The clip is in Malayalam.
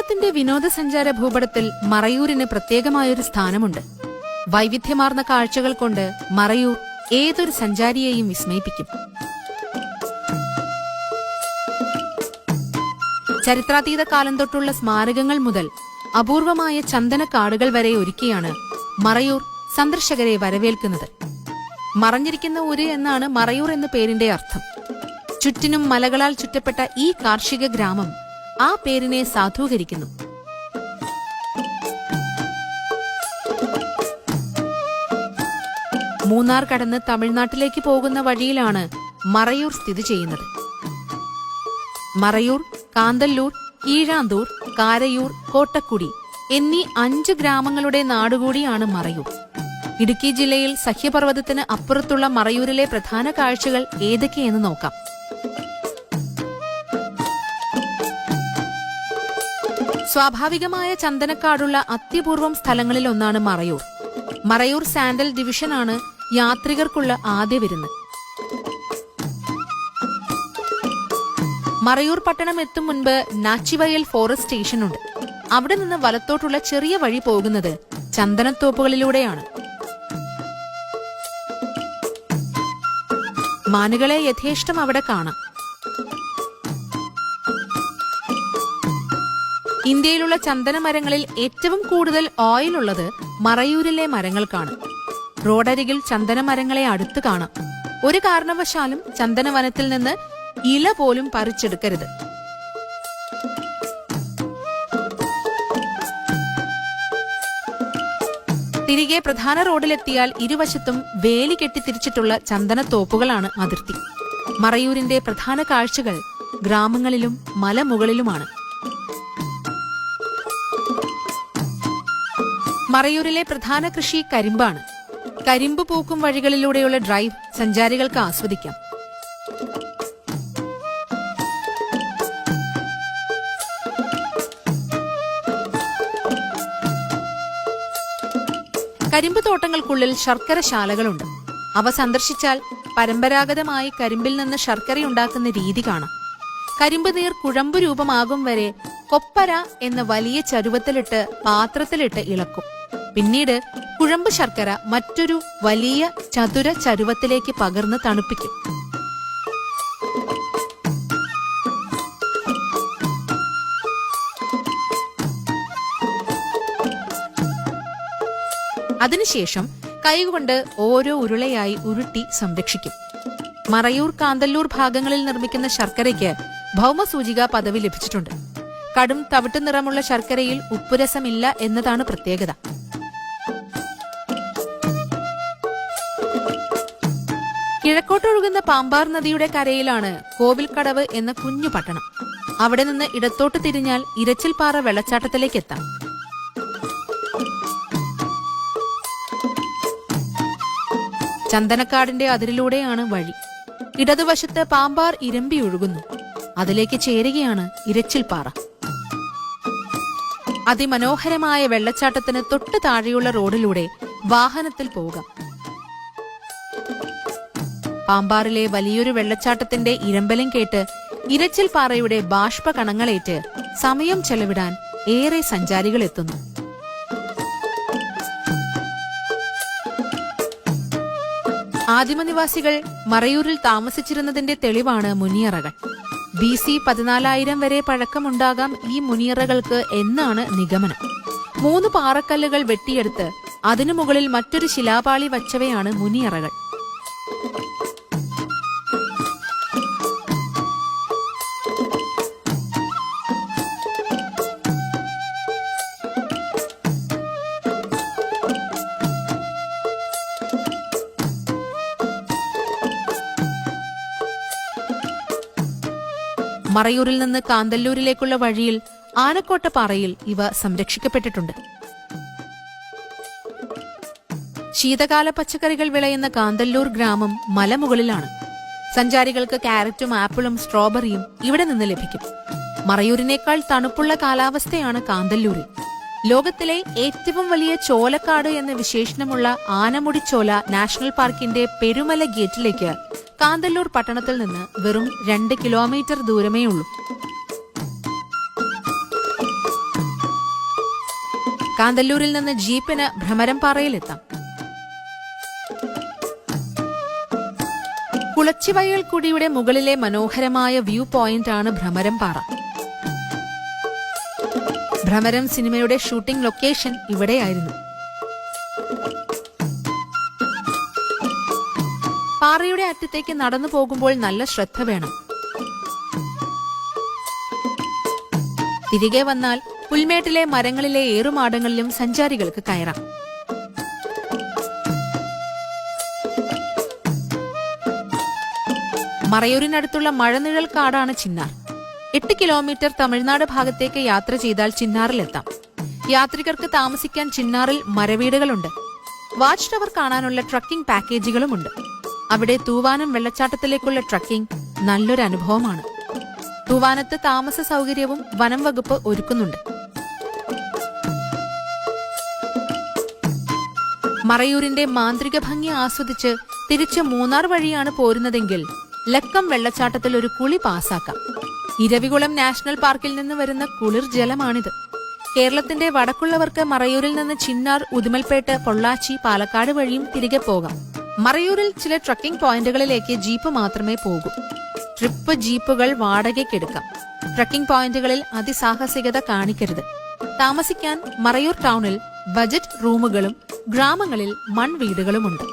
കേരളത്തിന്റെ വിനോദസഞ്ചാര ഭൂപടത്തിൽ മറയൂരിന് പ്രത്യേകമായൊരു സ്ഥാനമുണ്ട്. വൈവിധ്യമാർന്ന കാഴ്ചകൾ കൊണ്ട് മറയൂർ ഏതൊരു സഞ്ചാരിയെയും വിസ്മയിപ്പിക്കും. ചരിത്രാതീത കാലം തൊട്ടുള്ള സ്മാരകങ്ങൾ മുതൽ അപൂർവമായ ചന്ദനക്കാടുകൾ വരെ ഒരുക്കിയാണ് മറയൂർ സന്ദർശകരെ വരവേൽക്കുന്നത്. മറഞ്ഞിരിക്കുന്ന ഊര് എന്നാണ് മറയൂർ എന്ന പേരിന്റെ അർത്ഥം. ചുറ്റിനും മലകളാൽ ചുറ്റപ്പെട്ട ഈ കാർഷിക ഗ്രാമം ആ പേരിനെ സാധൂകരിക്കുന്നു. മൂന്നാർ കടന്ന് തമിഴ്നാട്ടിലേക്ക് പോകുന്ന വഴിയിലാണ് മറയൂർ സ്ഥിതി ചെയ്യുന്നത്. മറയൂർ, കാന്തല്ലൂർ, കീഴാന്തൂർ, കാരയൂർ, കോട്ടക്കുടി എന്നീ 5 ഗ്രാമങ്ങളുടെ നാടുകൂടിയാണ് മറയൂർ. ഇടുക്കി ജില്ലയിൽ സഹ്യപർവ്വതത്തിന് അപ്പുറത്തുള്ള മറയൂരിലെ പ്രധാന കാഴ്ചകൾ ഏതൊക്കെയെന്ന് നോക്കാം. സ്വാഭാവികമായ ചന്ദനക്കാടുള്ള അത്യപൂർവം സ്ഥലങ്ങളിലൊന്നാണ് മറയൂർ. മറയൂർ സാൻഡൽ ഡിവിഷനാണ് യാത്രികർക്കുള്ള ആദ്യ വിരുന്ന്. മറയൂർ പട്ടണം എത്തും മുൻപ് നാച്ചിവയൽ ഫോറസ്റ്റ് സ്റ്റേഷനുണ്ട്. അവിടെ നിന്ന് വലത്തോട്ടുള്ള ചെറിയ വഴി പോകുന്നത് ചന്ദനത്തോപ്പുകളിലൂടെയാണ്. മാനുകളെ യഥേഷ്ടം അവിടെ കാണാം. ഇന്ത്യയിലുള്ള ചന്ദനമരങ്ങളിൽ ഏറ്റവും കൂടുതൽ ഓയിൽ ഉള്ളത് മറയൂരിലെ മരങ്ങൾക്കാണ്. റോഡരികിൽ ചന്ദനമരങ്ങളെ അടുത്ത് കാണാം. ഒരു കാരണവശാലും ചന്ദനവനത്തിൽ നിന്ന് ഇല പോലും പറിച്ചെടുക്കരുത്. തിരികെ പ്രധാന റോഡിലെത്തിയാൽ ഇരുവശത്തും വേലി കെട്ടിത്തിരിച്ചിട്ടുള്ള ചന്ദനത്തോപ്പുകളാണ് അതിർത്തി. മറയൂരിന്റെ പ്രധാന കാഴ്ചകൾ ഗ്രാമങ്ങളിലും മലമുകളിലുമാണ്. മറയൂരിലെ പ്രധാന കൃഷി കരിമ്പാണ്. കരിമ്പ് പൂക്കും വഴികളിലൂടെയുള്ള ഡ്രൈവ് സഞ്ചാരികൾക്ക് ആസ്വദിക്കാം. കരിമ്പ് തോട്ടങ്ങൾക്കുള്ളിൽ ശർക്കരശാലകളുണ്ട്. അവ സന്ദർശിച്ചാൽ പരമ്പരാഗതമായി കരിമ്പിൽ നിന്ന് ശർക്കരയുണ്ടാക്കുന്ന രീതി കാണാം. കരിമ്പ് നീർ കുഴമ്പ് രൂപമാകും വരെ കൊപ്പര എന്ന വലിയ ചരുവത്തിലിട്ട് പാത്രത്തിലിട്ട് ഇളക്കും. പിന്നീട് കുഴമ്പ് ശർക്കര മറ്റൊരു വലിയ ചതുര ചരുവത്തിലേക്ക് പകർന്ന് തണുപ്പിക്കും. അതിനുശേഷം കൈകൊണ്ട് ഓരോ ഉരുളയായി ഉരുട്ടി സംരക്ഷിക്കും. മറയൂർ, കാന്തല്ലൂർ ഭാഗങ്ങളിൽ നിർമ്മിക്കുന്ന ശർക്കരയ്ക്ക് ഭൗമസൂചിക പദവി ലഭിച്ചിട്ടുണ്ട്. കടും തവിട്ട് നിറമുള്ള ശർക്കരയിൽ ഉപ്പുരസമില്ല എന്നതാണ് പ്രത്യേകത. കിഴക്കോട്ടൊഴുകുന്ന പാമ്പാർ നദിയുടെ കരയിലാണ് കോവിൽക്കടവ് എന്ന കുഞ്ഞു പട്ടണം. അവിടെ നിന്ന് ഇടത്തോട്ട് തിരിഞ്ഞാൽ ഇരച്ചിൽപ്പാറ വെള്ളച്ചാട്ടത്തിലേക്ക് എത്താം. ചന്ദനക്കാടിന്റെ അതിരിലൂടെയാണ് വഴി. ഇടതുവശത്ത് പാമ്പാർ ഇരമ്പി ഒഴുകുന്നു. അതിലേക്ക് ചേരുകയാണ് ഇരച്ചിൽപ്പാറ. അതിമനോഹരമായ വെള്ളച്ചാട്ടത്തിന് തൊട്ടു താഴെയുള്ള റോഡിലൂടെ വാഹനത്തിൽ പോകാം. പാമ്പാറിലെ വലിയൊരു വെള്ളച്ചാട്ടത്തിന്റെ ഇരമ്പലം കേട്ട് ഇരച്ചിൽപ്പാറയുടെ ബാഷ്പകണങ്ങളേറ്റ് സമയം ചെലവിടാൻ ഏറെ സഞ്ചാരികൾ എത്തുന്നു. ആദിമനിവാസികൾ മറയൂരിൽ താമസിച്ചിരുന്നതിന്റെ തെളിവാണ് മുനിയറകൾ. BC 14,000 വരെ പഴക്കമുണ്ടാകാം ഈ മുനിയറകൾക്ക് എന്നാണ് നിഗമനം. 3 പാറക്കല്ലുകൾ വെട്ടിയെടുത്ത് അതിനു മുകളിൽ മറ്റൊരു ശിലാപാളി വച്ചവയാണ് മുനിയറകൾ. മറയൂരിൽ നിന്ന് കാന്തല്ലൂരിലേക്കുള്ള വഴിയിൽ ആനക്കോട്ടപ്പാറയിൽ ഇവ സംരക്ഷിക്കപ്പെട്ടിട്ടുണ്ട്. ശീതകാല പച്ചക്കറികൾ വിളയുന്ന കാന്തല്ലൂർ ഗ്രാമം മലമുകളിലാണ്. സഞ്ചാരികൾക്ക് ക്യാരറ്റും ആപ്പിളും സ്ട്രോബെറിയും ഇവിടെ നിന്ന് ലഭിക്കും. മറയൂരിനേക്കാൾ തണുപ്പുള്ള കാലാവസ്ഥയാണ് കാന്തല്ലൂരിൽ. ലോകത്തിലെ ഏറ്റവും വലിയ ചോലക്കാട് എന്ന വിശേഷണമുള്ള ആനമുടിച്ചോല നാഷണൽ പാർക്കിന്റെ പെരുമല ഗേറ്റിലേക്ക് കാന്തല്ലൂർ പട്ടണത്തിൽ നിന്ന് വെറും 2 കിലോമീറ്റർ ദൂരമേ ഉള്ളൂ. കാന്തല്ലൂരിൽ നിന്ന് ജീപ്പിന് ഭ്രമരംപാറയിലെത്താം. കുളച്ചിവയൽക്കുടിയുടെ മുകളിലെ മനോഹരമായ വ്യൂ പോയിന്റാണ് ഭ്രമരംപാറ. ഭ്രമരം സിനിമയുടെ ഷൂട്ടിംഗ് ലൊക്കേഷൻ ഇവിടെയായിരുന്നു. പാറയുടെ അറ്റത്തേക്ക് നടന്നു പോകുമ്പോൾ നല്ല ശ്രദ്ധ വേണം. തിരികെ വന്നാൽ പുൽമേട്ടിലെ മരങ്ങളിലെ ഏറുമാടങ്ങളിലും സഞ്ചാരികൾക്ക് കയറാം. മറയൂരിനടുത്തുള്ള മഴനിഴൽ കാടാണ് ചിന്നാർ. 8 കിലോമീറ്റർ തമിഴ്നാട് ഭാഗത്തേക്ക് യാത്ര ചെയ്താൽ ചിന്നാറിലെത്താം. യാത്രികർക്ക് താമസിക്കാൻ ചിന്നാറിൽ മരവീടുകളുണ്ട്. വാച്ച് ടവർ കാണാനുള്ള ട്രക്കിംഗ് പാക്കേജുകളുമുണ്ട്. അവിടെ തൂവാനം വെള്ളച്ചാട്ടത്തിലേക്കുള്ള ട്രക്കിംഗ് നല്ലൊരു അനുഭവമാണ്. തൂവാനത്ത് താമസ സൗകര്യവും വനം വകുപ്പ് ഒരുക്കുന്നുണ്ട്. മറയൂരിന്റെ മാന്ത്രിക ഭംഗി ആസ്വദിച്ച് തിരിച്ച് മൂന്നാർ വഴിയാണ് പോരുന്നതെങ്കിൽ ലക്കം വെള്ളച്ചാട്ടത്തിൽ ഒരു കുളി പാസാക്കാം. ഇരവികുളം നാഷണൽ പാർക്കിൽ നിന്ന് വരുന്ന കുളിർ ജലമാണിത്. കേരളത്തിന്റെ വടക്കുള്ളവർക്ക് മറയൂരിൽ നിന്ന് ചിന്നാർ, ഉദുമൽപേട്ട്, പൊള്ളാച്ചി, പാലക്കാട് വഴിയും തിരികെ പോകാം. മറയൂരിൽ ചില ട്രക്കിംഗ് പോയിന്റുകളിലേക്ക് ജീപ്പ് മാത്രമേ പോകൂ. ട്രിപ്പ് ജീപ്പുകൾ വാടകയ്ക്കെടുക്കാം. ട്രക്കിംഗ് പോയിന്റുകളിൽ അതിസാഹസികത കാണിക്കരുത്. താമസിക്കാൻ മറയൂർ ടൗണിൽ ബജറ്റ് റൂമുകളും ഗ്രാമങ്ങളിൽ മൺവീടുകളുമുണ്ട്.